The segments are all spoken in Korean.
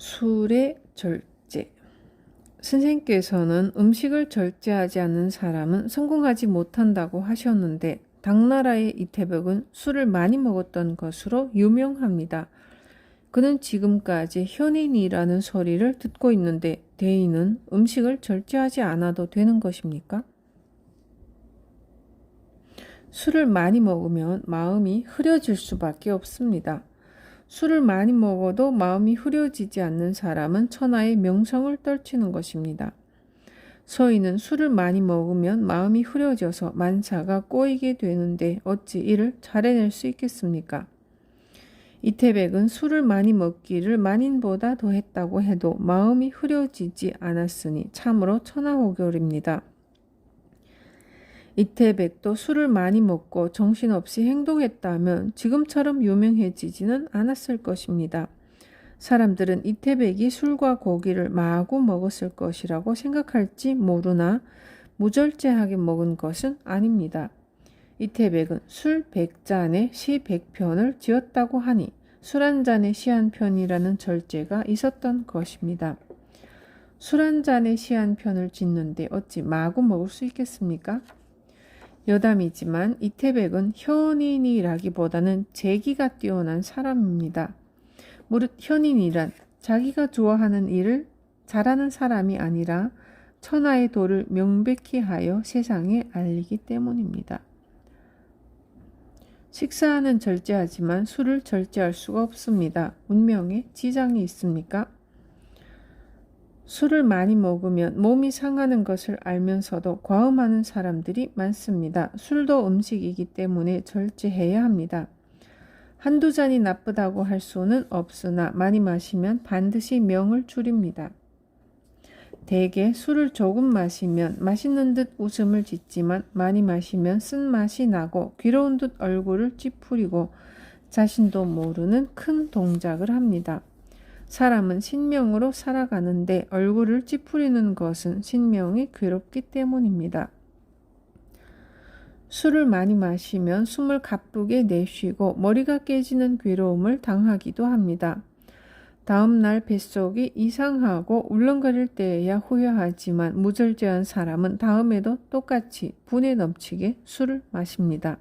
술의 절제. 선생님께서는 음식을 절제하지 않는 사람은 성공하지 못한다고 하셨는데 당나라의 이태백은 술을 많이 먹었던 것으로 유명합니다. 그는 지금까지 현인이라는 소리를 듣고 있는데 대인은 음식을 절제하지 않아도 되는 것입니까? 술을 많이 먹으면 마음이 흐려질 수밖에 없습니다. 술을 많이 먹어도 마음이 흐려지지 않는 사람은 천하의 명성을 떨치는 것입니다. 서인은 술을 많이 먹으면 마음이 흐려져서 만사가 꼬이게 되는데 어찌 이를 잘해낼 수 있겠습니까? 이태백은 술을 많이 먹기를 만인보다 더했다고 해도 마음이 흐려지지 않았으니 참으로 천하호결입니다. 이태백도 술을 많이 먹고 정신없이 행동했다면 지금처럼 유명해지지는 않았을 것입니다. 사람들은 이태백이 술과 고기를 마구 먹었을 것이라고 생각할지 모르나 무절제하게 먹은 것은 아닙니다. 이태백은 술 100잔에 시 100편을 지었다고 하니 술 한 잔에 시 한 편이라는 절제가 있었던 것입니다. 술 한 잔에 시 한 편을 짓는데 어찌 마구 먹을 수 있겠습니까? 여담이지만 이태백은 현인이라기보다는 재기가 뛰어난 사람입니다. 무릇 현인이란 자기가 좋아하는 일을 잘하는 사람이 아니라 천하의 도를 명백히 하여 세상에 알리기 때문입니다. 식사는 절제하지만 술을 절제할 수가 없습니다. 운명에 지장이 있습니까? 술을 많이 먹으면 몸이 상하는 것을 알면서도 과음하는 사람들이 많습니다. 술도 음식이기 때문에 절제해야 합니다. 한두 잔이 나쁘다고 할 수는 없으나 많이 마시면 반드시 명을 줄입니다. 대개 술을 조금 마시면 맛있는 듯 웃음을 짓지만 많이 마시면 쓴맛이 나고 괴로운 듯 얼굴을 찌푸리고 자신도 모르는 큰 동작을 합니다. 사람은 신명으로 살아가는데 얼굴을 찌푸리는 것은 신명이 괴롭기 때문입니다. 술을 많이 마시면 숨을 가쁘게 내쉬고 머리가 깨지는 괴로움을 당하기도 합니다. 다음 날 뱃속이 이상하고 울렁거릴 때에야 후회하지만 무절제한 사람은 다음에도 똑같이 분에 넘치게 술을 마십니다.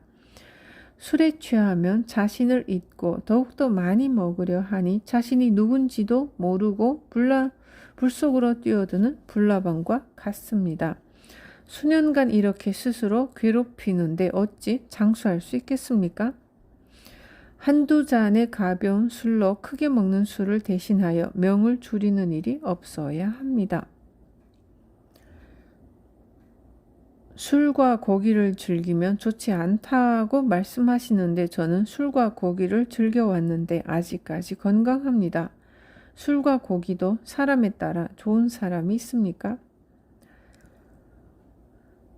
술에 취하면 자신을 잊고 더욱더 많이 먹으려 하니 자신이 누군지도 모르고 불 속으로 뛰어드는 불나방과 같습니다. 수년간 이렇게 스스로 괴롭히는데 어찌 장수할 수 있겠습니까? 한두 잔의 가벼운 술로 크게 먹는 술을 대신하여 명을 줄이는 일이 없어야 합니다. 술과 고기를 즐기면 좋지 않다고 말씀하시는데 저는 술과 고기를 즐겨왔는데 아직까지 건강합니다. 술과 고기도 사람에 따라 좋은 사람이 있습니까?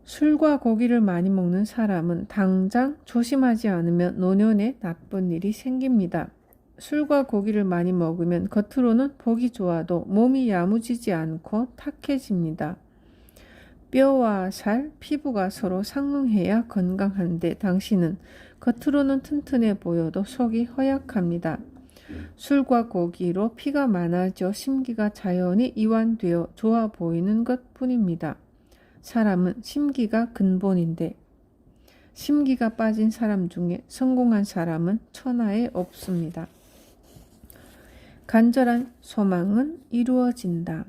술과 고기를 많이 먹는 사람은 당장 조심하지 않으면 노년에 나쁜 일이 생깁니다. 술과 고기를 많이 먹으면 겉으로는 보기 좋아도 몸이 야무지지 않고 탁해집니다. 뼈와 살, 피부가 서로 상응해야 건강한데 당신은 겉으로는 튼튼해 보여도 속이 허약합니다. 술과 고기로 피가 많아져 심기가 자연히 이완되어 좋아 보이는 것뿐입니다. 사람은 심기가 근본인데 심기가 빠진 사람 중에 성공한 사람은 천하에 없습니다. 간절한 소망은 이루어진다.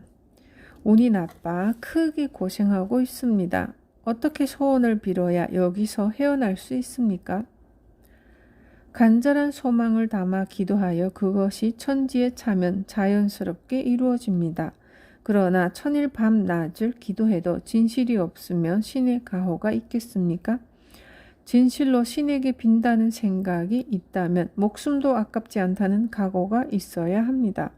운이 나빠 크게 고생하고 있습니다. 어떻게 소원을 빌어야 여기서 헤어날 수 있습니까? 간절한 소망을 담아 기도하여 그것이 천지에 차면 자연스럽게 이루어집니다. 그러나 천일 밤낮을 기도해도 진실이 없으면 신의 가호가 있겠습니까? 진실로 신에게 빈다는 생각이 있다면 목숨도 아깝지 않다는 각오가 있어야 합니다.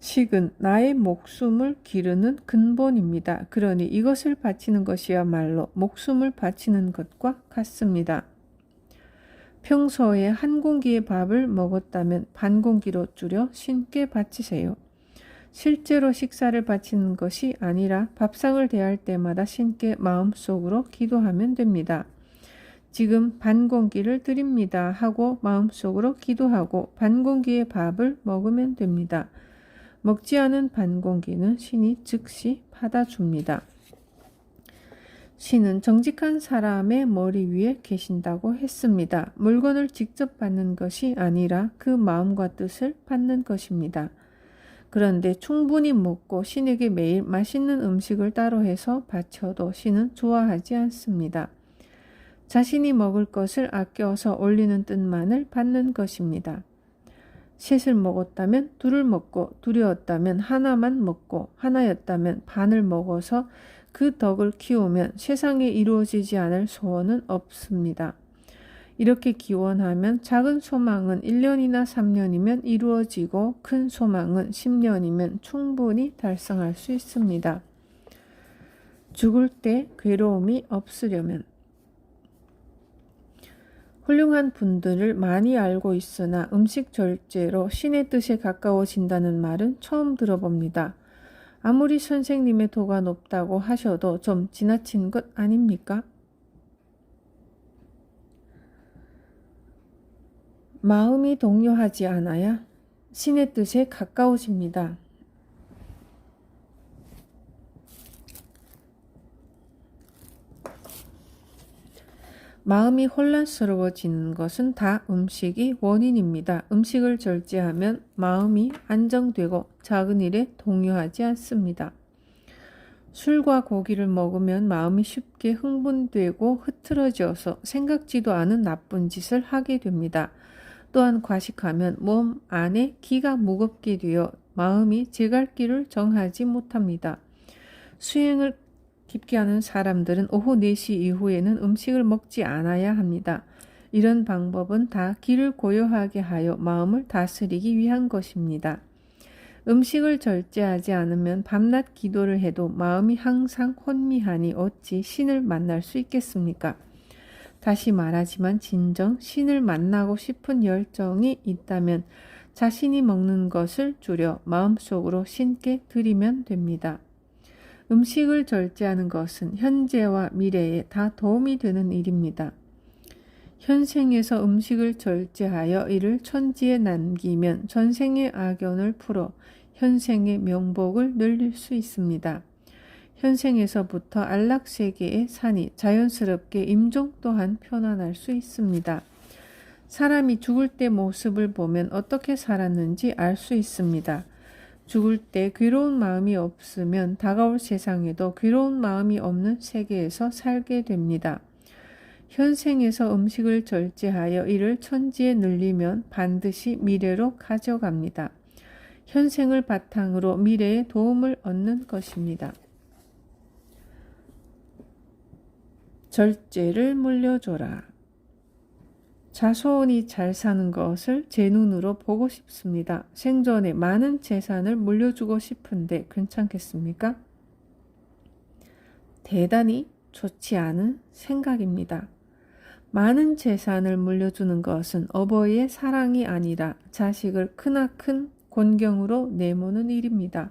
식은 나의 목숨을 기르는 근본입니다. 그러니 이것을 바치는 것이야말로 목숨을 바치는 것과 같습니다. 평소에 한 공기의 밥을 먹었다면 반 공기로 줄여 신께 바치세요. 실제로 식사를 바치는 것이 아니라 밥상을 대할 때마다 신께 마음속으로 기도하면 됩니다. 지금 반 공기를 드립니다 하고 마음속으로 기도하고 반 공기의 밥을 먹으면 됩니다. 먹지 않은 반 공기는 신이 즉시 받아줍니다. 신은 정직한 사람의 머리 위에 계신다고 했습니다. 물건을 직접 받는 것이 아니라 그 마음과 뜻을 받는 것입니다. 그런데 충분히 먹고 신에게 매일 맛있는 음식을 따로 해서 바쳐도 신은 좋아하지 않습니다. 자신이 먹을 것을 아껴서 올리는 뜻만을 받는 것입니다. 셋을 먹었다면 둘을 먹고 둘이었다면 하나만 먹고 하나였다면 반을 먹어서 그 덕을 키우면 세상에 이루어지지 않을 소원은 없습니다. 이렇게 기원하면 작은 소망은 1년이나 3년이면 이루어지고 큰 소망은 10년이면 충분히 달성할 수 있습니다. 죽을 때 괴로움이 없으려면 훌륭한 분들을 많이 알고 있으나 음식 절제로 신의 뜻에 가까워진다는 말은 처음 들어봅니다. 아무리 선생님의 도가 높다고 하셔도 좀 지나친 것 아닙니까? 마음이 동요하지 않아야 신의 뜻에 가까워집니다. 마음이 혼란스러워지는 것은 다 음식이 원인입니다. 음식을 절제하면 마음이 안정되고 작은 일에 동요하지 않습니다. 술과 고기를 먹으면 마음이 쉽게 흥분되고 흐트러져서 생각지도 않은 나쁜 짓을 하게 됩니다. 또한 과식하면 몸 안에 기가 무겁게 되어 마음이 제갈 길을 정하지 못합니다. 수행을 깊게 하는 사람들은 오후 4시 이후에는 음식을 먹지 않아야 합니다. 이런 방법은 다 기를 고요하게 하여 마음을 다스리기 위한 것입니다. 음식을 절제하지 않으면 밤낮 기도를 해도 마음이 항상 혼미하니 어찌 신을 만날 수 있겠습니까? 다시 말하지만 진정 신을 만나고 싶은 열정이 있다면 자신이 먹는 것을 줄여 마음속으로 신께 드리면 됩니다. 음식을 절제하는 것은 현재와 미래에 다 도움이 되는 일입니다. 현생에서 음식을 절제하여 이를 천지에 남기면 전생의 악연을 풀어 현생의 명복을 늘릴 수 있습니다. 현생에서부터 안락세계에 사니 자연스럽게 임종 또한 편안할 수 있습니다. 사람이 죽을 때 모습을 보면 어떻게 살았는지 알 수 있습니다. 죽을 때 괴로운 마음이 없으면 다가올 세상에도 괴로운 마음이 없는 세계에서 살게 됩니다. 현생에서 음식을 절제하여 이를 천지에 늘리면 반드시 미래로 가져갑니다. 현생을 바탕으로 미래에 도움을 얻는 것입니다. 절제를 물려줘라. 자손이 잘 사는 것을 제 눈으로 보고 싶습니다. 생전에 많은 재산을 물려주고 싶은데 괜찮겠습니까? 대단히 좋지 않은 생각입니다. 많은 재산을 물려주는 것은 어버이의 사랑이 아니라 자식을 크나큰 곤경으로 내모는 일입니다.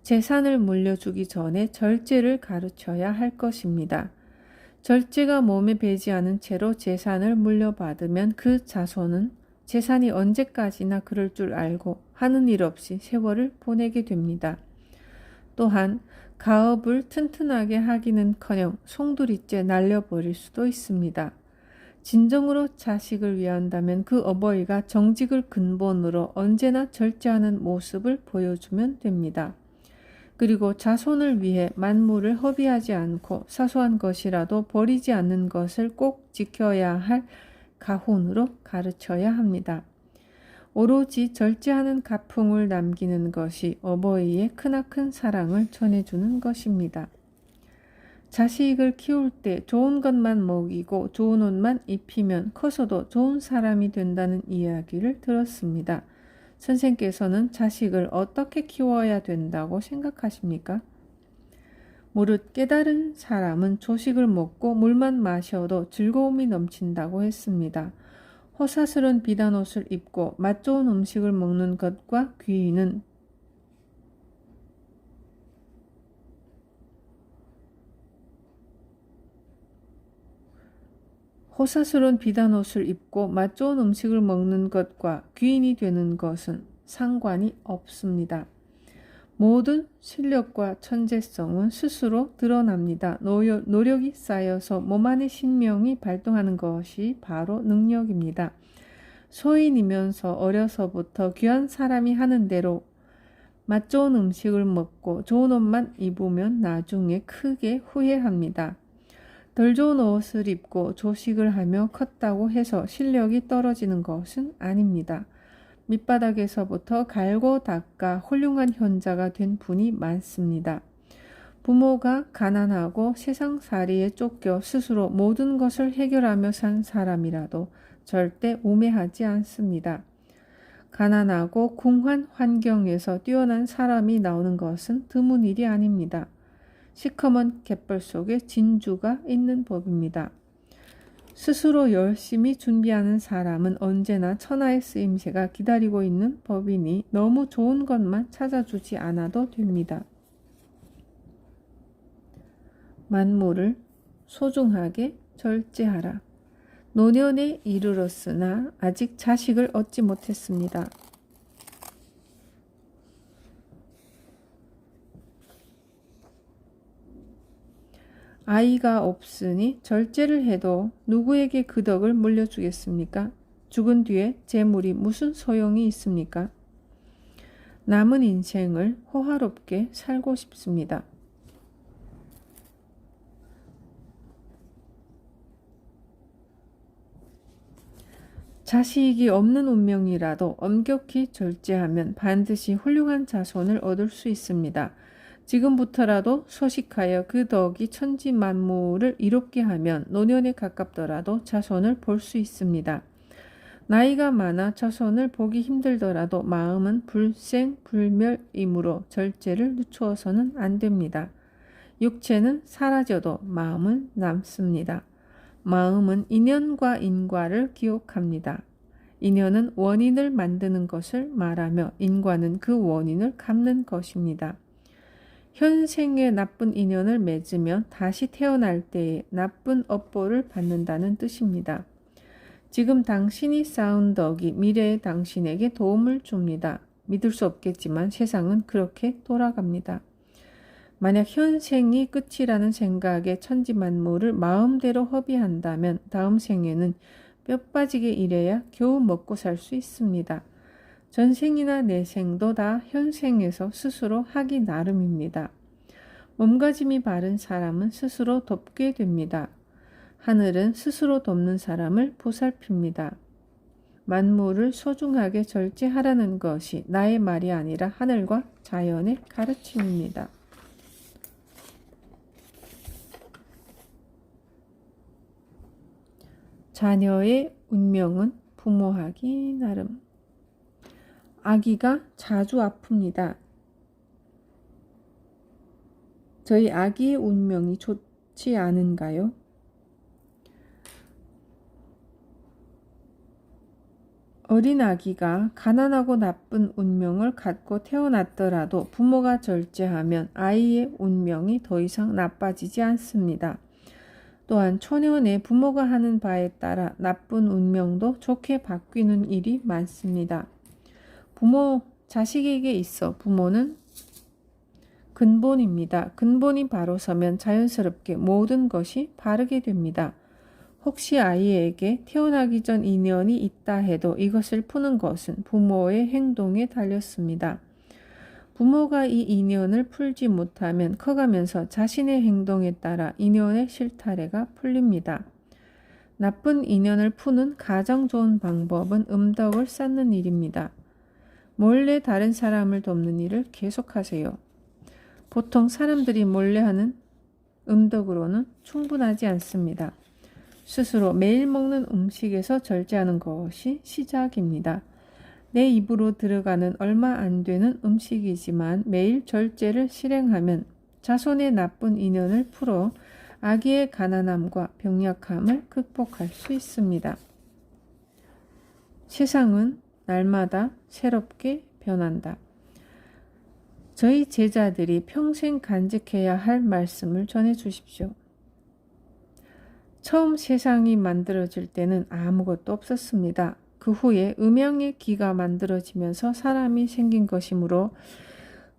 재산을 물려주기 전에 절제를 가르쳐야 할 것입니다. 절제가 몸에 배지 않은 채로 재산을 물려받으면 그 자손은 재산이 언제까지나 그럴 줄 알고 하는 일 없이 세월을 보내게 됩니다. 또한 가업을 튼튼하게 하기는커녕 송두리째 날려버릴 수도 있습니다. 진정으로 자식을 위한다면 그 어버이가 정직을 근본으로 언제나 절제하는 모습을 보여주면 됩니다. 그리고 자손을 위해 만물을 허비하지 않고 사소한 것이라도 버리지 않는 것을 꼭 지켜야 할 가훈으로 가르쳐야 합니다. 오로지 절제하는 가풍을 남기는 것이 어버이의 크나큰 사랑을 전해주는 것입니다. 자식을 키울 때 좋은 것만 먹이고 좋은 옷만 입히면 커서도 좋은 사람이 된다는 이야기를 들었습니다. 선생께서는 자식을 어떻게 키워야 된다고 생각하십니까? 무릇 깨달은 사람은 조식을 먹고 물만 마셔도 즐거움이 넘친다고 했습니다. 허사스런 비단옷을 입고 맛 좋은 음식을 먹는 것과 귀의는 호사스러운 비단 옷을 입고 맛 좋은 음식을 먹는 것과 귀인이 되는 것은 상관이 없습니다. 모든 실력과 천재성은 스스로 드러납니다. 노력이 쌓여서 몸 안의 신명이 발동하는 것이 바로 능력입니다. 소인이면서 어려서부터 귀한 사람이 하는 대로 맛 좋은 음식을 먹고 좋은 옷만 입으면 나중에 크게 후회합니다. 덜 좋은 옷을 입고 조식을 하며 컸다고 해서 실력이 떨어지는 것은 아닙니다. 밑바닥에서부터 갈고 닦아 훌륭한 현자가 된 분이 많습니다. 부모가 가난하고 세상살이에 쫓겨 스스로 모든 것을 해결하며 산 사람이라도 절대 우매하지 않습니다. 가난하고 궁한 환경에서 뛰어난 사람이 나오는 것은 드문 일이 아닙니다. 시커먼 갯벌 속에 진주가 있는 법입니다. 스스로 열심히 준비하는 사람은 언제나 천하의 쓰임새가 기다리고 있는 법이니 너무 좋은 것만 찾아주지 않아도 됩니다. 만물을 소중하게 절제하라. 노년에 이르렀으나 아직 자식을 얻지 못했습니다. 아이가 없으니 절제를 해도 누구에게 그 덕을 물려주겠습니까? 죽은 뒤에 재물이 무슨 소용이 있습니까? 남은 인생을 호화롭게 살고 싶습니다. 자식이 없는 운명이라도 엄격히 절제하면 반드시 훌륭한 자손을 얻을 수 있습니다. 지금부터라도 소식하여 그 덕이 천지 만물을 이롭게 하면 노년에 가깝더라도 자손을 볼 수 있습니다. 나이가 많아 자손을 보기 힘들더라도 마음은 불생불멸이므로 절제를 늦추어서는 안 됩니다. 육체는 사라져도 마음은 남습니다. 마음은 인연과 인과를 기억합니다. 인연은 원인을 만드는 것을 말하며 인과는 그 원인을 갚는 것입니다. 현생에 나쁜 인연을 맺으면 다시 태어날 때에 나쁜 업보를 받는다는 뜻입니다. 지금 당신이 쌓은 덕이 미래의 당신에게 도움을 줍니다. 믿을 수 없겠지만 세상은 그렇게 돌아갑니다. 만약 현생이 끝이라는 생각에 천지만물을 마음대로 허비한다면 다음 생에는 뼈 빠지게 일해야 겨우 먹고 살 수 있습니다. 전생이나 내생도 다 현생에서 스스로 하기 나름입니다. 몸가짐이 바른 사람은 스스로 돕게 됩니다. 하늘은 스스로 돕는 사람을 보살핍니다. 만물을 소중하게 절제하라는 것이 나의 말이 아니라 하늘과 자연의 가르침입니다. 자녀의 운명은 부모하기 나름. 아기가 자주 아픕니다. 저희 아기의 운명이 좋지 않은가요? 어린 아기가 가난하고 나쁜 운명을 갖고 태어났더라도 부모가 절제하면 아이의 운명이 더 이상 나빠지지 않습니다. 또한 초년에 부모가 하는 바에 따라 나쁜 운명도 좋게 바뀌는 일이 많습니다. 자식에게 있어 부모는 근본입니다. 근본이 바로 서면 자연스럽게 모든 것이 바르게 됩니다. 혹시 아이에게 태어나기 전 인연이 있다 해도 이것을 푸는 것은 부모의 행동에 달렸습니다. 부모가 이 인연을 풀지 못하면 커가면서 자신의 행동에 따라 인연의 실타래가 풀립니다. 나쁜 인연을 푸는 가장 좋은 방법은 음덕을 쌓는 일입니다. 몰래 다른 사람을 돕는 일을 계속하세요. 보통 사람들이 몰래 하는 음덕으로는 충분하지 않습니다. 스스로 매일 먹는 음식에서 절제하는 것이 시작입니다. 내 입으로 들어가는 얼마 안 되는 음식이지만 매일 절제를 실행하면 자손의 나쁜 인연을 풀어 아기의 가난함과 병약함을 극복할 수 있습니다. 세상은 날마다 새롭게 변한다. 저희 제자들이 평생 간직해야 할 말씀을 전해 주십시오. 처음 세상이 만들어질 때는 아무것도 없었습니다. 그 후에 음양의 기가 만들어지면서 사람이 생긴 것이므로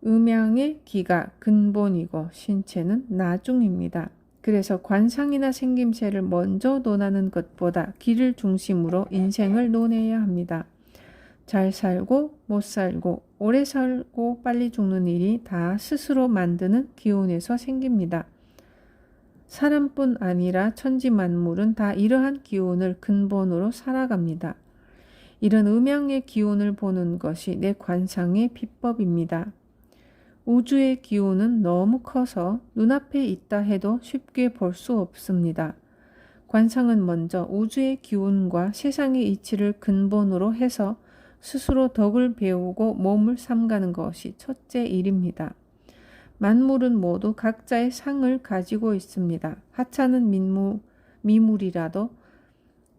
음양의 기가 근본이고 신체는 나중입니다. 그래서 관상이나 생김새를 먼저 논하는 것보다 기를 중심으로 인생을 논해야 합니다. 잘 살고 못 살고 오래 살고 빨리 죽는 일이 다 스스로 만드는 기운에서 생깁니다. 사람뿐 아니라 천지 만물은 다 이러한 기운을 근본으로 살아갑니다. 이런 음양의 기운을 보는 것이 내 관상의 비법입니다. 우주의 기운은 너무 커서 눈앞에 있다 해도 쉽게 볼 수 없습니다. 관상은 먼저 우주의 기운과 세상의 이치를 근본으로 해서 스스로 덕을 배우고 몸을 삼가는 것이 첫째 일입니다. 만물은 모두 각자의 상을 가지고 있습니다. 하찮은 미물이라도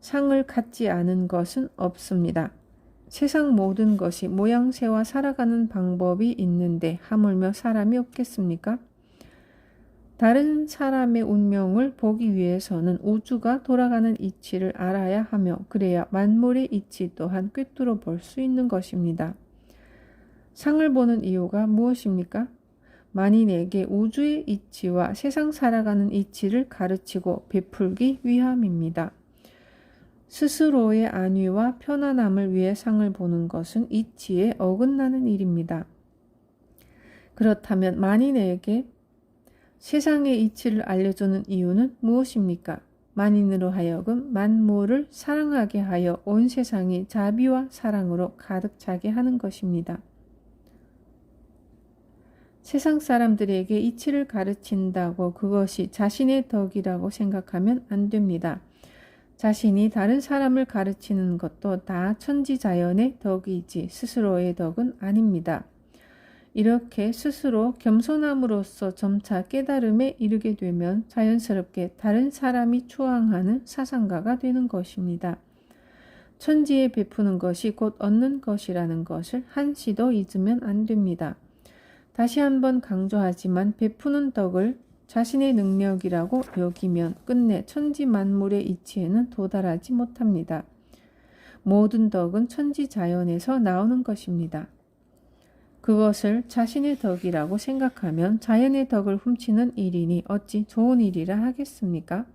상을 갖지 않은 것은 없습니다. 세상 모든 것이 모양새와 살아가는 방법이 있는데 하물며 사람이 없겠습니까? 다른 사람의 운명을 보기 위해서는 우주가 돌아가는 이치를 알아야 하며 그래야 만물의 이치 또한 꿰뚫어 볼 수 있는 것입니다. 상을 보는 이유가 무엇입니까? 만인에게 우주의 이치와 세상 살아가는 이치를 가르치고 베풀기 위함입니다. 스스로의 안위와 편안함을 위해 상을 보는 것은 이치에 어긋나는 일입니다. 그렇다면 만인에게 세상의 이치를 알려주는 이유는 무엇입니까? 만인으로 하여금 만물을 사랑하게 하여 온 세상이 자비와 사랑으로 가득 차게 하는 것입니다. 세상 사람들에게 이치를 가르친다고 그것이 자신의 덕이라고 생각하면 안 됩니다. 자신이 다른 사람을 가르치는 것도 다 천지자연의 덕이지 스스로의 덕은 아닙니다. 이렇게 스스로 겸손함으로써 점차 깨달음에 이르게 되면 자연스럽게 다른 사람이 추앙하는 사상가가 되는 것입니다. 천지에 베푸는 것이 곧 얻는 것이라는 것을 한시도 잊으면 안 됩니다. 다시 한번 강조하지만 베푸는 덕을 자신의 능력이라고 여기면 끝내 천지 만물의 이치에는 도달하지 못합니다. 모든 덕은 천지자연에서 나오는 것입니다. 그것을 자신의 덕이라고 생각하면 자연의 덕을 훔치는 일이니 어찌 좋은 일이라 하겠습니까?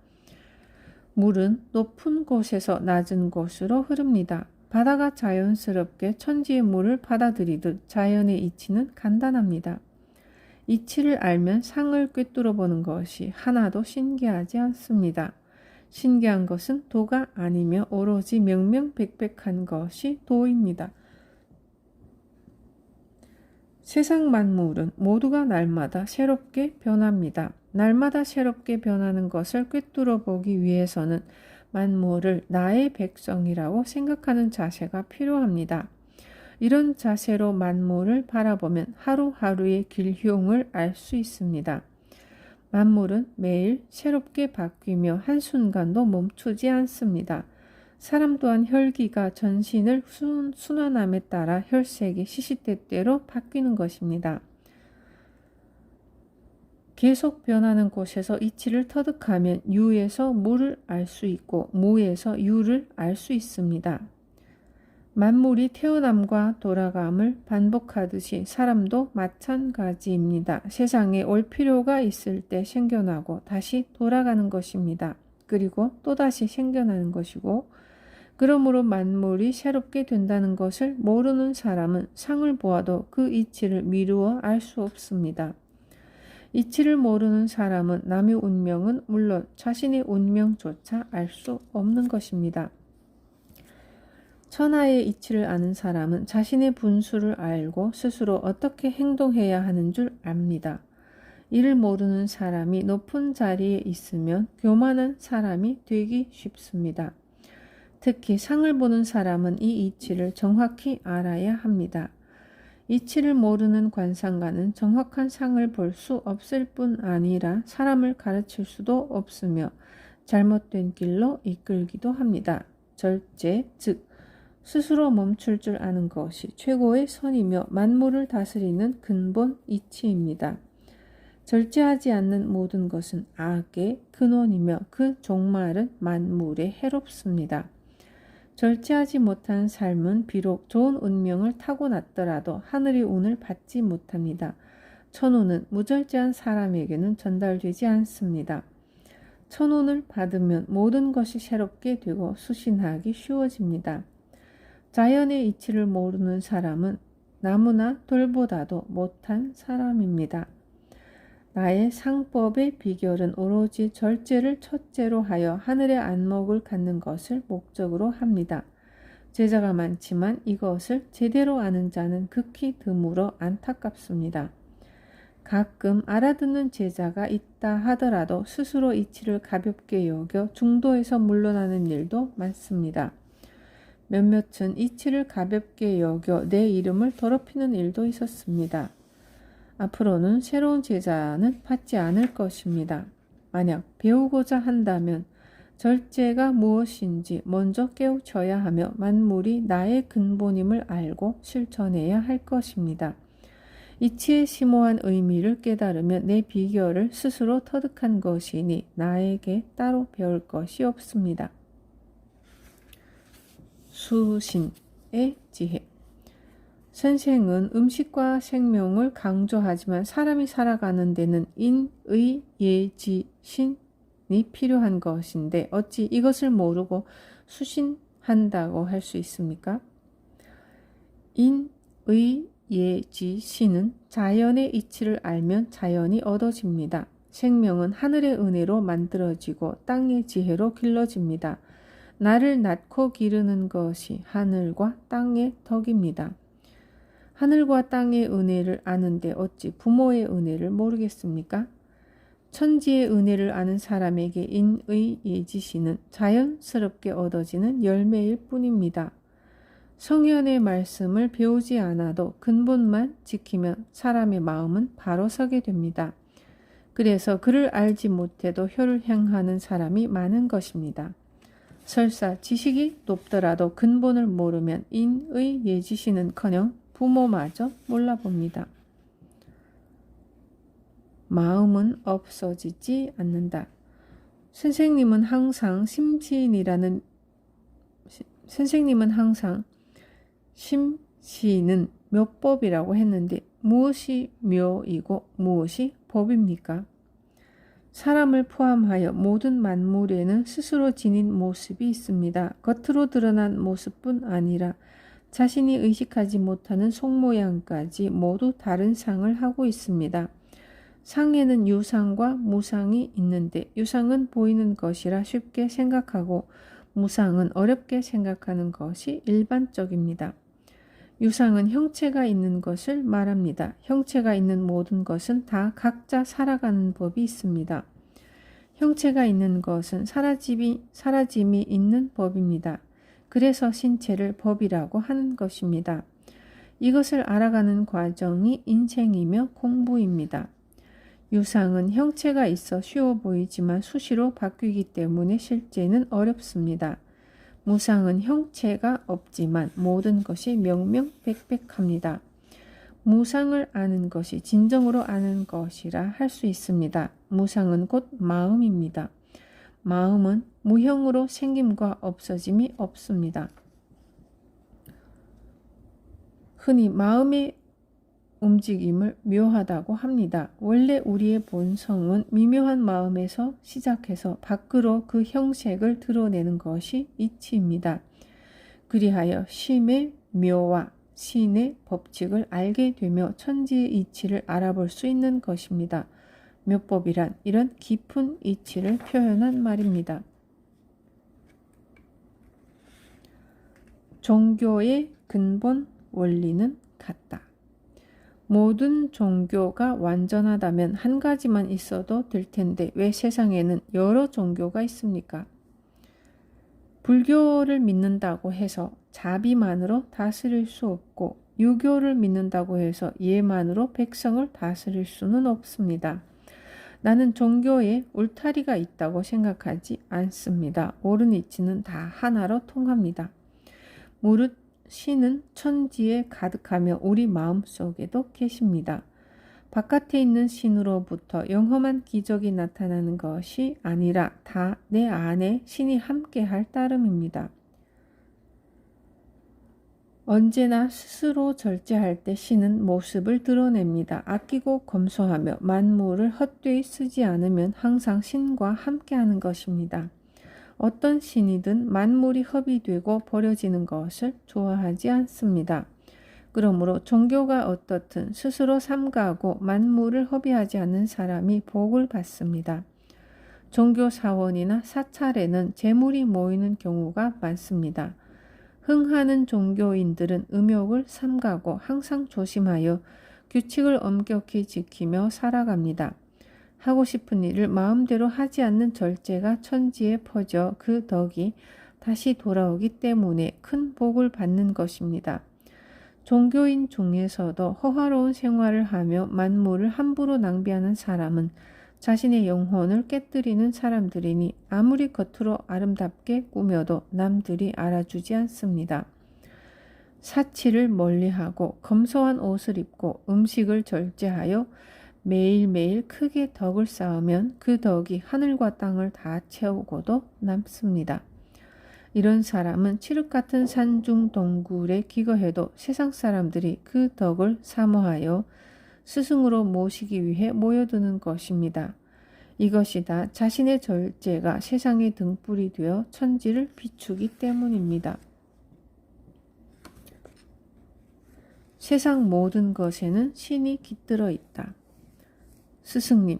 물은 높은 곳에서 낮은 곳으로 흐릅니다. 바다가 자연스럽게 천지의 물을 받아들이듯 자연의 이치는 간단합니다. 이치를 알면 상을 꿰뚫어 보는 것이 하나도 신기하지 않습니다. 신기한 것은 도가 아니며 오로지 명명백백한 것이 도입니다. 세상 만물은 모두가 날마다 새롭게 변합니다. 날마다 새롭게 변하는 것을 꿰뚫어 보기 위해서는 만물을 나의 백성이라고 생각하는 자세가 필요합니다. 이런 자세로 만물을 바라보면 하루하루의 길흉을 알 수 있습니다. 만물은 매일 새롭게 바뀌며 한순간도 멈추지 않습니다. 사람 또한 혈기가 전신을 순환함에 따라 혈색이 시시때때로 바뀌는 것입니다. 계속 변하는 곳에서 이치를 터득하면 유에서 무를 알 수 있고 무에서 유를 알 수 있습니다. 만물이 태어남과 돌아감을 반복하듯이 사람도 마찬가지입니다. 세상에 올 필요가 있을 때 생겨나고 다시 돌아가는 것입니다. 그리고 또다시 생겨나는 것이고 그러므로 만물이 새롭게 된다는 것을 모르는 사람은 상을 보아도 그 이치를 미루어 알 수 없습니다. 이치를 모르는 사람은 남의 운명은 물론 자신의 운명조차 알 수 없는 것입니다. 천하의 이치를 아는 사람은 자신의 분수를 알고 스스로 어떻게 행동해야 하는 줄 압니다. 이를 모르는 사람이 높은 자리에 있으면 교만한 사람이 되기 쉽습니다. 특히 상을 보는 사람은 이 이치를 정확히 알아야 합니다. 이치를 모르는 관상가는 정확한 상을 볼 수 없을 뿐 아니라 사람을 가르칠 수도 없으며 잘못된 길로 이끌기도 합니다. 절제, 즉 스스로 멈출 줄 아는 것이 최고의 선이며 만물을 다스리는 근본 이치입니다. 절제하지 않는 모든 것은 악의 근원이며 그 종말은 만물에 해롭습니다. 절제하지 못한 삶은 비록 좋은 운명을 타고났더라도 하늘의 운을 받지 못합니다. 천운은 무절제한 사람에게는 전달되지 않습니다. 천운을 받으면 모든 것이 새롭게 되고 수신하기 쉬워집니다. 자연의 이치를 모르는 사람은 나무나 돌보다도 못한 사람입니다. 나의 상법의 비결은 오로지 절제를 첫째로 하여 하늘의 안목을 갖는 것을 목적으로 합니다. 제자가 많지만 이것을 제대로 아는 자는 극히 드물어 안타깝습니다. 가끔 알아듣는 제자가 있다 하더라도 스스로 이치를 가볍게 여겨 중도에서 물러나는 일도 많습니다. 몇몇은 이치를 가볍게 여겨 내 이름을 더럽히는 일도 있었습니다. 앞으로는 새로운 제자는 받지 않을 것입니다. 만약 배우고자 한다면 절제가 무엇인지 먼저 깨우쳐야 하며 만물이 나의 근본임을 알고 실천해야 할 것입니다. 이치의 심오한 의미를 깨달으면 내 비결을 스스로 터득한 것이니 나에게 따로 배울 것이 없습니다. 수신의 지혜. 선생은 음식과 생명을 강조하지만 사람이 살아가는 데는 인, 의, 예, 지, 신이 필요한 것인데 어찌 이것을 모르고 수신한다고 할 수 있습니까? 인, 의, 예, 지, 신은 자연의 이치를 알면 자연이 얻어집니다. 생명은 하늘의 은혜로 만들어지고 땅의 지혜로 길러집니다. 나를 낳고 기르는 것이 하늘과 땅의 덕입니다. 하늘과 땅의 은혜를 아는데 어찌 부모의 은혜를 모르겠습니까? 천지의 은혜를 아는 사람에게 인의 예지시는 자연스럽게 얻어지는 열매일 뿐입니다. 성현의 말씀을 배우지 않아도 근본만 지키면 사람의 마음은 바로 서게 됩니다. 그래서 그를 알지 못해도 혀를 행하는 사람이 많은 것입니다. 설사 지식이 높더라도 근본을 모르면 인의 예지시는커녕 부모마저 몰라봅니다. 마음은 없어지지 않는다. 선생님은 항상 심시는 묘법이라고 했는데 무엇이 묘이고 무엇이 법입니까? 사람을 포함하여 모든 만물에는 스스로 지닌 모습이 있습니다. 겉으로 드러난 모습뿐 아니라 자신이 의식하지 못하는 속모양까지 모두 다른 상을 하고 있습니다. 상에는 유상과 무상이 있는데 유상은 보이는 것이라 쉽게 생각하고 무상은 어렵게 생각하는 것이 일반적입니다. 유상은 형체가 있는 것을 말합니다. 형체가 있는 모든 것은 다 각자 살아가는 법이 있습니다. 형체가 있는 것은 사라짐이 있는 법입니다. 그래서 신체를 법이라고 하는 것입니다. 이것을 알아가는 과정이 인생이며 공부입니다. 유상은 형체가 있어 쉬워 보이지만 수시로 바뀌기 때문에 실제는 어렵습니다. 무상은 형체가 없지만 모든 것이 명명백백합니다. 무상을 아는 것이 진정으로 아는 것이라 할 수 있습니다. 무상은 곧 마음입니다. 마음은 무형으로 생김과 없어짐이 없습니다. 흔히 마음의 움직임을 묘하다고 합니다. 원래 우리의 본성은 미묘한 마음에서 시작해서 밖으로 그 형색을 드러내는 것이 이치입니다. 그리하여 심의 묘와 신의 법칙을 알게 되며 천지의 이치를 알아볼 수 있는 것입니다. 묘법이란 이런 깊은 이치를 표현한 말입니다. 종교의 근본 원리는 같다. 모든 종교가 완전하다면 한 가지만 있어도 될 텐데 왜 세상에는 여러 종교가 있습니까? 불교를 믿는다고 해서 자비만으로 다스릴 수 없고 유교를 믿는다고 해서 예만으로 백성을 다스릴 수는 없습니다. 나는 종교에 울타리가 있다고 생각하지 않습니다. 옳은 이치는 다 하나로 통합니다. 무릇 신은 천지에 가득하며 우리 마음속에도 계십니다. 바깥에 있는 신으로부터 영험한 기적이 나타나는 것이 아니라 다 내 안에 신이 함께할 따름입니다. 언제나 스스로 절제할 때 신은 모습을 드러냅니다. 아끼고 검소하며 만물을 헛되이 쓰지 않으면 항상 신과 함께하는 것입니다. 어떤 신이든 만물이 허비되고 버려지는 것을 좋아하지 않습니다. 그러므로 종교가 어떻든 스스로 삼가하고 만물을 허비하지 않는 사람이 복을 받습니다. 종교 사원이나 사찰에는 재물이 모이는 경우가 많습니다. 흥하는 종교인들은 음욕을 삼가고 항상 조심하여 규칙을 엄격히 지키며 살아갑니다. 하고 싶은 일을 마음대로 하지 않는 절제가 천지에 퍼져 그 덕이 다시 돌아오기 때문에 큰 복을 받는 것입니다. 종교인 중에서도 허화로운 생활을 하며 만물을 함부로 낭비하는 사람은 자신의 영혼을 깨뜨리는 사람들이니 아무리 겉으로 아름답게 꾸며도 남들이 알아주지 않습니다. 사치를 멀리하고 검소한 옷을 입고 음식을 절제하여 매일매일 크게 덕을 쌓으면 그 덕이 하늘과 땅을 다 채우고도 남습니다. 이런 사람은 칠흑 같은 산중 동굴에 기거해도 세상 사람들이 그 덕을 사모하여 스승으로 모시기 위해 모여드는 것입니다. 이것이 다 자신의 절제가 세상의 등불이 되어 천지를 비추기 때문입니다. 세상 모든 것에는 신이 깃들어 있다. 스승님,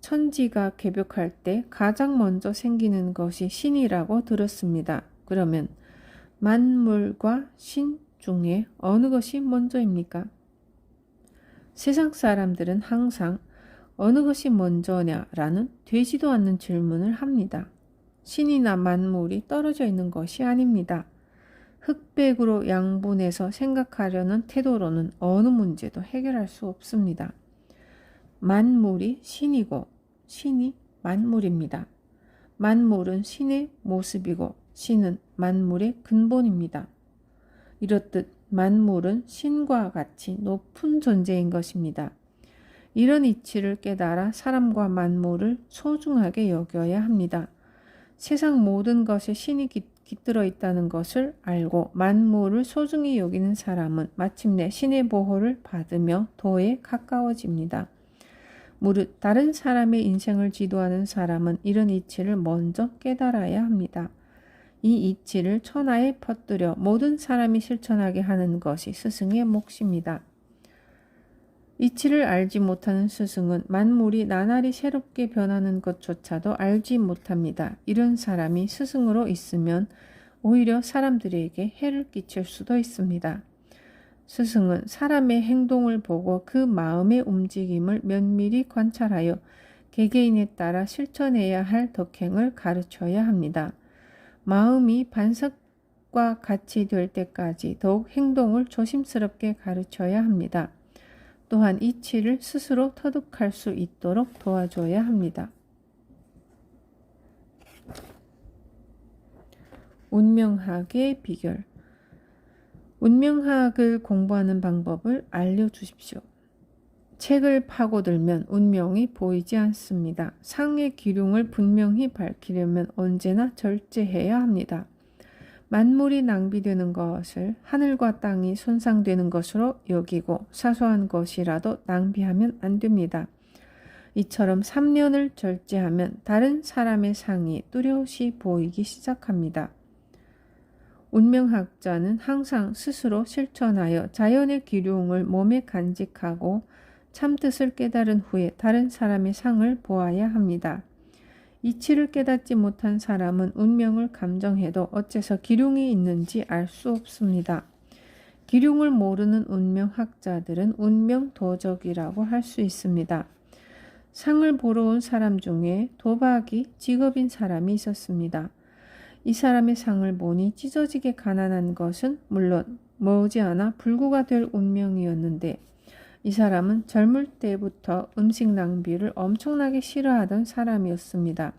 천지가 개벽할 때 가장 먼저 생기는 것이 신이라고 들었습니다. 그러면 만물과 신 중에 어느 것이 먼저입니까? 세상 사람들은 항상 어느 것이 먼저냐라는 되지도 않는 질문을 합니다. 신이나 만물이 떨어져 있는 것이 아닙니다. 흑백으로 양분해서 생각하려는 태도로는 어느 문제도 해결할 수 없습니다. 만물이 신이고 신이 만물입니다. 만물은 신의 모습이고 신은 만물의 근본입니다. 이렇듯 만물은 신과 같이 높은 존재인 것입니다. 이런 이치를 깨달아 사람과 만물을 소중하게 여겨야 합니다. 세상 모든 것에 신이 깃들어 있다는 것을 알고 만물을 소중히 여기는 사람은 마침내 신의 보호를 받으며 도에 가까워집니다. 무릇 다른 사람의 인생을 지도하는 사람은 이런 이치를 먼저 깨달아야 합니다. 이 이치를 천하에 퍼뜨려 모든 사람이 실천하게 하는 것이 스승의 몫입니다. 이치를 알지 못하는 스승은 만물이 나날이 새롭게 변하는 것조차도 알지 못합니다. 이런 사람이 스승으로 있으면 오히려 사람들에게 해를 끼칠 수도 있습니다. 스승은 사람의 행동을 보고 그 마음의 움직임을 면밀히 관찰하여 개개인에 따라 실천해야 할 덕행을 가르쳐야 합니다. 마음이 반석과 같이 될 때까지 더욱 행동을 조심스럽게 가르쳐야 합니다. 또한 이치를 스스로 터득할 수 있도록 도와줘야 합니다. 운명학의 비결. 운명학을 공부하는 방법을 알려주십시오. 책을 파고들면 운명이 보이지 않습니다. 상의 기륭을 분명히 밝히려면 언제나 절제해야 합니다. 만물이 낭비되는 것을 하늘과 땅이 손상되는 것으로 여기고 사소한 것이라도 낭비하면 안 됩니다. 이처럼 3년을 절제하면 다른 사람의 상이 뚜렷이 보이기 시작합니다. 운명학자는 항상 스스로 실천하여 자연의 기륭을 몸에 간직하고 참뜻을 깨달은 후에 다른 사람의 상을 보아야 합니다. 이치를 깨닫지 못한 사람은 운명을 감정해도 어째서 기륭이 있는지 알 수 없습니다. 기륭을 모르는 운명학자들은 운명도적이라고 할 수 있습니다. 상을 보러 온 사람 중에 도박이 직업인 사람이 있었습니다. 이 사람의 상을 보니 찢어지게 가난한 것은 물론 머지않아 불구가 될 운명이었는데 이 사람은 젊을 때부터 음식 낭비를 엄청나게 싫어하던 사람이었습니다.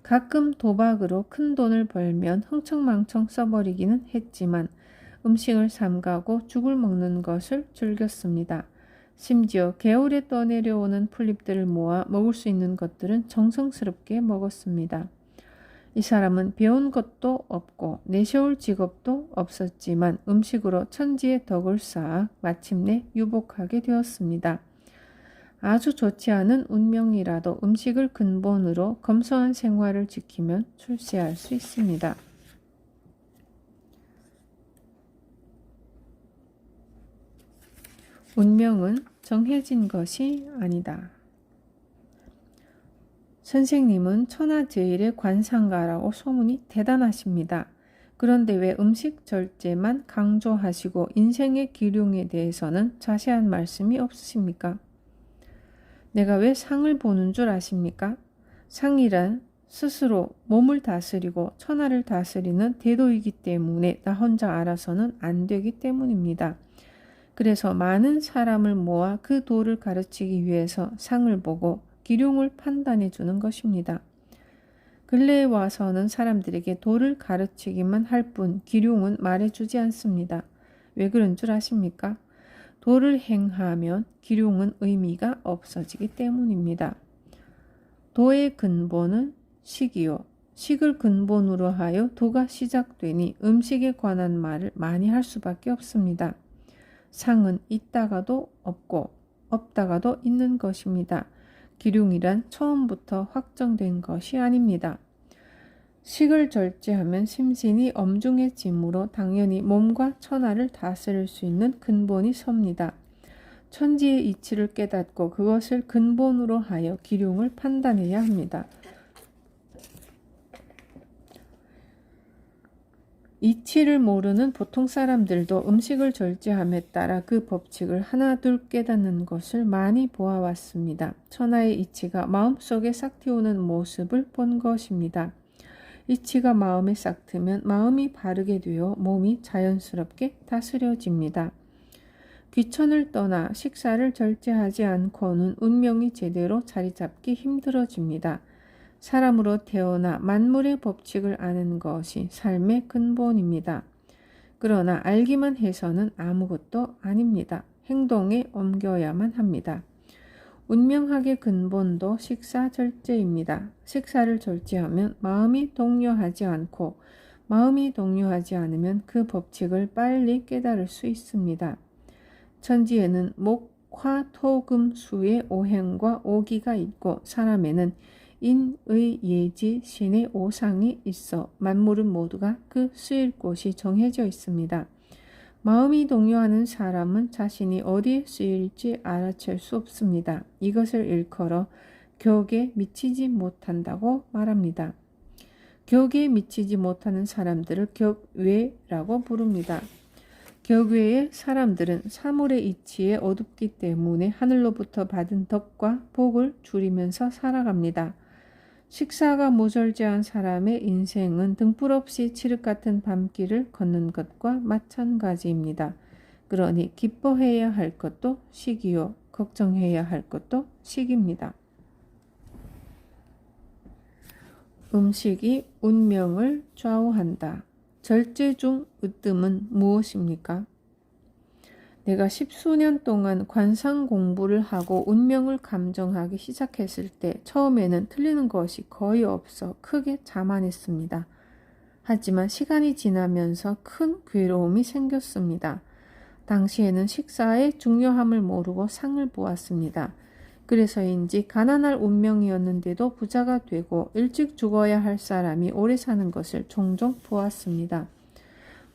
가끔 도박으로 큰 돈을 벌면 흥청망청 써버리기는 했지만 음식을 삼가고 죽을 먹는 것을 즐겼습니다. 심지어 개울에 떠내려오는 풀잎들을 모아 먹을 수 있는 것들은 정성스럽게 먹었습니다. 이 사람은 배운 것도 없고 내세울 직업도 없었지만 음식으로 천지의 덕을 쌓아 마침내 유복하게 되었습니다. 아주 좋지 않은 운명이라도 음식을 근본으로 검소한 생활을 지키면 출세할 수 있습니다. 운명은 정해진 것이 아니다. 선생님은 천하제일의 관상가라고 소문이 대단하십니다. 그런데 왜 음식 절제만 강조하시고 인생의 기륭에 대해서는 자세한 말씀이 없으십니까? 내가 왜 상을 보는 줄 아십니까? 상이란 스스로 몸을 다스리고 천하를 다스리는 대도이기 때문에 나 혼자 알아서는 안 되기 때문입니다. 그래서 많은 사람을 모아 그 도를 가르치기 위해서 상을 보고 기륭을 판단해 주는 것입니다. 근래에 와서는 사람들에게 도를 가르치기만 할 뿐 기륭은 말해주지 않습니다. 왜 그런 줄 아십니까? 도를 행하면 기륭은 의미가 없어지기 때문입니다. 도의 근본은 식이요. 식을 근본으로 하여 도가 시작되니 음식에 관한 말을 많이 할 수밖에 없습니다. 상은 있다가도 없고 없다가도 있는 것입니다. 기륭이란 처음부터 확정된 것이 아닙니다. 식을 절제하면 심신이 엄중해지므로 당연히 몸과 천하를 다스릴 수 있는 근본이 섭니다. 천지의 이치를 깨닫고 그것을 근본으로 하여 기륭을 판단해야 합니다. 이치를 모르는 보통 사람들도 음식을 절제함에 따라 그 법칙을 하나둘 깨닫는 것을 많이 보아왔습니다. 천하의 이치가 마음속에 싹 틔우는 모습을 본 것입니다. 이치가 마음에 싹 트면 마음이 바르게 되어 몸이 자연스럽게 다스려집니다. 귀천을 떠나 식사를 절제하지 않고는 운명이 제대로 자리 잡기 힘들어집니다. 사람으로 태어나 만물의 법칙을 아는 것이 삶의 근본입니다. 그러나 알기만 해서는 아무것도 아닙니다. 행동에 옮겨야만 합니다. 운명학의 근본도 식사 절제입니다. 식사를 절제하면 마음이 동요하지 않고 마음이 동요하지 않으면 그 법칙을 빨리 깨달을 수 있습니다. 천지에는 목, 화, 토, 금, 수의 오행과 오기가 있고 사람에는 인, 의, 예지, 신의 오상이 있어 만물은 모두가 그 쓰일 곳이 정해져 있습니다. 마음이 동요하는 사람은 자신이 어디에 쓰일지 알아챌 수 없습니다. 이것을 일컬어 격에 미치지 못한다고 말합니다. 격에 미치지 못하는 사람들을 격외라고 부릅니다. 격외의 사람들은 사물의 이치에 어둡기 때문에 하늘로부터 받은 덕과 복을 줄이면서 살아갑니다. 식사가 모자르한 사람의 인생은 등불 없이 칠흑 같은 밤길을 걷는 것과 마찬가지입니다. 그러니 기뻐해야 할 것도 식이요, 걱정해야 할 것도 식입니다. 음식이 운명을 좌우한다. 절제 중 으뜸은 무엇입니까? 내가 10수년 동안 관상 공부를 하고 운명을 감정하기 시작했을 때 처음에는 틀리는 것이 거의 없어 크게 자만했습니다. 하지만 시간이 지나면서 큰 괴로움이 생겼습니다. 당시에는 식사의 중요함을 모르고 상을 보았습니다. 그래서인지 가난할 운명이었는데도 부자가 되고 일찍 죽어야 할 사람이 오래 사는 것을 종종 보았습니다.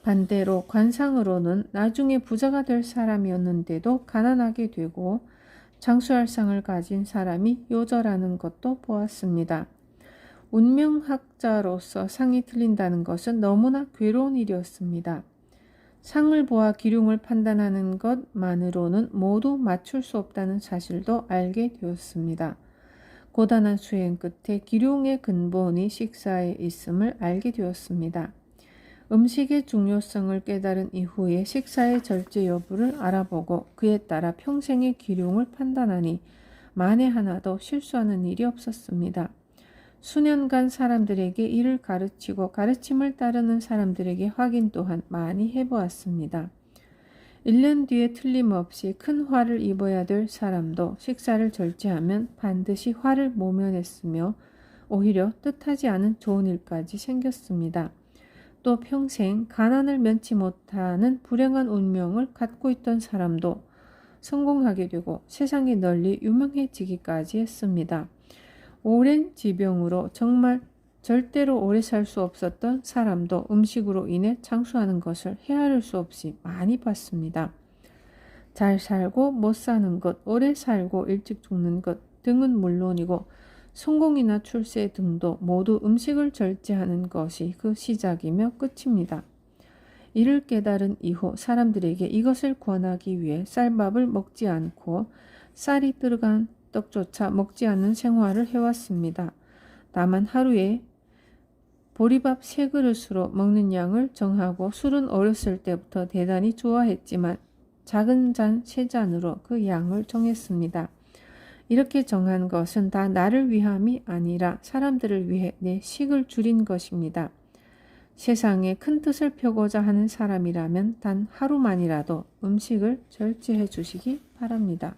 반대로 관상으로는 나중에 부자가 될 사람이었는데도 가난하게 되고 장수할 상을 가진 사람이 요절하는 것도 보았습니다. 운명학자로서 상이 틀린다는 것은 너무나 괴로운 일이었습니다. 상을 보아 기륭을 판단하는 것만으로는 모두 맞출 수 없다는 사실도 알게 되었습니다. 고단한 수행 끝에 기륭의 근본이 식사에 있음을 알게 되었습니다. 음식의 중요성을 깨달은 이후에 식사의 절제 여부를 알아보고 그에 따라 평생의 기륭을 판단하니 만에 하나도 실수하는 일이 없었습니다. 수년간 사람들에게 일을 가르치고 가르침을 따르는 사람들에게 확인 또한 많이 해보았습니다. 1년 뒤에 틀림없이 큰 화를 입어야 될 사람도 식사를 절제하면 반드시 화를 모면했으며 오히려 뜻하지 않은 좋은 일까지 생겼습니다. 또 평생 가난을 면치 못하는 불행한 운명을 갖고 있던 사람도 성공하게 되고 세상에 널리 유명해지기까지 했습니다. 오랜 지병으로 정말 절대로 오래 살 수 없었던 사람도 음식으로 인해 장수하는 것을 헤아릴 수 없이 많이 봤습니다. 잘 살고 못 사는 것, 오래 살고 일찍 죽는 것 등은 물론이고 성공이나 출세 등도 모두 음식을 절제하는 것이 그 시작이며 끝입니다. 이를 깨달은 이후 사람들에게 이것을 권하기 위해 쌀밥을 먹지 않고 쌀이 들어간 떡조차 먹지 않는 생활을 해왔습니다. 다만 하루에 보리밥 3그릇으로 먹는 양을 정하고 술은 어렸을 때부터 대단히 좋아했지만 작은 잔 3잔으로 그 양을 정했습니다. 이렇게 정한 것은 다 나를 위함이 아니라 사람들을 위해 내 식을 줄인 것입니다. 세상에 큰 뜻을 펴고자 하는 사람이라면 단 하루만이라도 음식을 절제해 주시기 바랍니다.